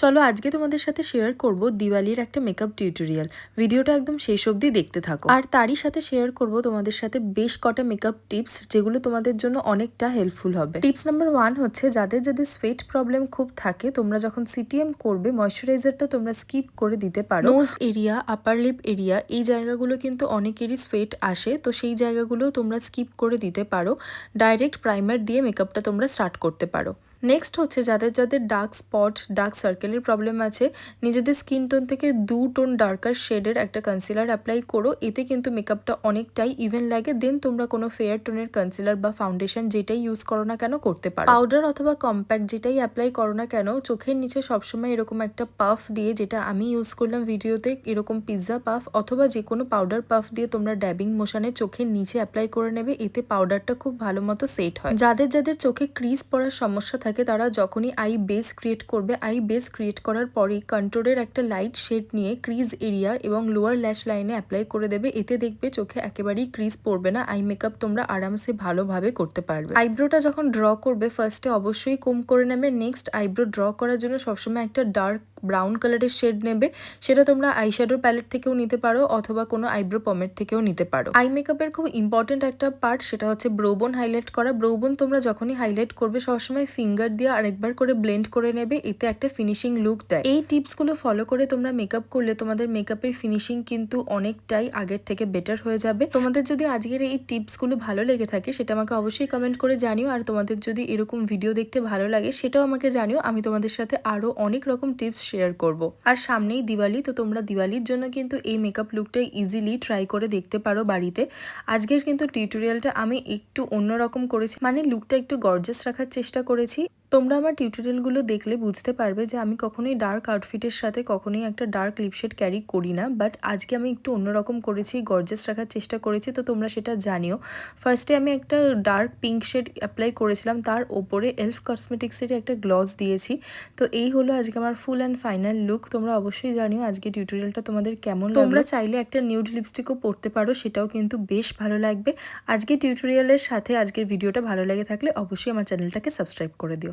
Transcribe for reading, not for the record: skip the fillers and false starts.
চলো আজকে তোমাদের সাথে শেয়ার করব দিওয়ালির একটা মেকআপ টিউটোরিয়াল। ভিডিওটা একদম শেষ অবধি দেখতে থাকো। আর তারই সাথে শেয়ার করব তোমাদের সাথে বেশ কটা মেকআপ টিপস, যেগুলো তোমাদের জন্য অনেকটা হেল্পফুল হবে। টিপস নাম্বার 1 হচ্ছে, যাদের সোয়েট প্রবলেম খুব থাকে, তোমরা যখন সিটিএম করবে ময়শ্চারাইজারটা তোমরা স্কিপ করে দিতে পারো। Nose area, upper lip area, এই জায়গাগুলো কিন্তু অনেকেরই সোয়েট আসে, তো সেই জায়গাগুলো তোমরা স্কিপ করে দিতে পারো। ডাইরেক্ট প্রাইমার দিয়ে মেকআপটা তোমরা স্টার্ট করতে পারো। নেক্সট হচ্ছে, যাদের ডার্ক স্পট, ডার্ক সার্কেলের প্রবলেম আছে, নিজেদের স্কিন টোন থেকে 2 টোন ডার্কার শেডের একটা কনসিলার অ্যাপ্লাই করো। এতে কিন্তু মেকআপটা অনেকটাই ইভেন লাগে। দেন তোমরা কোনো ফেয়ার টোনের কনসিলার বা ফাউন্ডেশন যেটাই ইউজ করো না কেন করতে পারো। পাউডার অথবা কম্প্যাক্ট যেটাই অ্যাপ্লাই করো না কেন, চোখের নিচে সবসময় এরকম একটা পাফ দিয়ে, যেটা আমি ইউজ করলাম ভিডিওতে, এরকম পিৎজা পাফ অথবা যে কোনো পাউডার পাফ দিয়ে তোমরা ড্যাবিং মোশনে চোখের নিচে অ্যাপ্লাই করে নেবে। এতে পাউডারটা খুব ভালো মতো সেট হয়। যাদের চোখে ক্রিজ পড়ার সমস্যা থাকে, তারা যখনই আই বেস ক্রিয়েট করবে, আই বেস ক্রিয়েট করার পরেই কন্ট্রোলের একটা লাইট শেড নিয়ে ক্রিজ এরিয়া এবং লোয়ার ল্যাশ লাইনে অ্যাপ্লাই করে দেবে। এতে দেখবে চোখে একেবারেই ক্রিজ পড়বে না। আই মেকআপ তোমরা আরামসে ভালোভাবে করতে পারবে। আইব্রোটা যখন ড্র করবে, ফার্স্টে অবশ্যই কম করে নেবে। নেক্সট আইব্রো ড্র করার জন্য সবসময় একটা ডার্ক ব্রাউন কালারের শেড নেবে। সেটা তোমরা আইশ্যাডোর প্যালেট থেকেও নিতে পারো অথবা কোনো আইব্রো পমেট থেকেও নিতে পারো। আই মেকআপের খুব ইম্পর্টেন্ট একটা পার্ট, সেটা হচ্ছে ব্রোবোন হাইলাইট করা। ব্রোবোন তোমরা যখনই হাইলাইট করবে, সবসময় ফিঙ্গার দিয়ে আরেকবার করে ব্লেন্ড করে নেবে। এতে একটা ফিনিশিং লুক দেয়। এই টিপসগুলো ফলো করে তোমরা মেকআপ করলে তোমাদের মেকআপের ফিনিশিং কিন্তু অনেকটাই আগের থেকে বেটার হয়ে যাবে। তোমাদের যদি আজকের এই টিপসগুলো ভালো লেগে থাকে, সেটা আমাকে অবশ্যই কমেন্ট করে জানিও। আর তোমাদের যদি এরকম ভিডিও দেখতে ভালো লাগে, সেটাও আমাকে জানিও। আমি তোমাদের সাথে আরো অনেক রকম টিপস শেয়ার করব। আর সামনেই দিওয়ালি, তো তোমরা দিওয়ালির জন্য কিন্তু এই মেকআপ লুকটা ইজিলি ট্রাই করে দেখতে পারো বাড়িতে। আজকের কিন্তু টিউটোরিয়ালটা আমি একটু অন্যরকম করেছি, মানে লুকটা একটু গর্জাস রাখার চেষ্টা করেছি। তোমরা আমার টিউটোরিয়ালগুলো দেখলে বুঝতে পারবে যে আমি কখনোই ডার্ক আউটফিটের সাথে কখনোই একটা ডার্ক লিপশেড ক্যারি করি না, বাট আজকে আমি একটু অন্যরকম করেছি, গর্জাস রাখার চেষ্টা করেছি। তো তোমরা সেটা জানিও। ফার্স্টে আমি একটা ডার্ক পিঙ্ক শেড অ্যাপ্লাই করেছিলাম, তার ওপরে এলফ কসমেটিক্সের একটা গ্লস দিয়েছি। তো এই হলো আজকে আমার ফুল অ্যান্ড ফাইনাল লুক। তোমরা অবশ্যই জানিও আজকে টিউটোরিয়ালটা তোমাদের কেমন লাগলো। তোমরা চাইলে একটা নিউড লিপস্টিকও পরতে পারো, সেটাও কিন্তু বেশ ভালো লাগবে। আজকে টিউটোরিয়ালের সাথে আজকের ভিডিওটা ভালো লেগে থাকলে অবশ্যই আমার চ্যানেলটাকে সাবস্ক্রাইব করে দিও।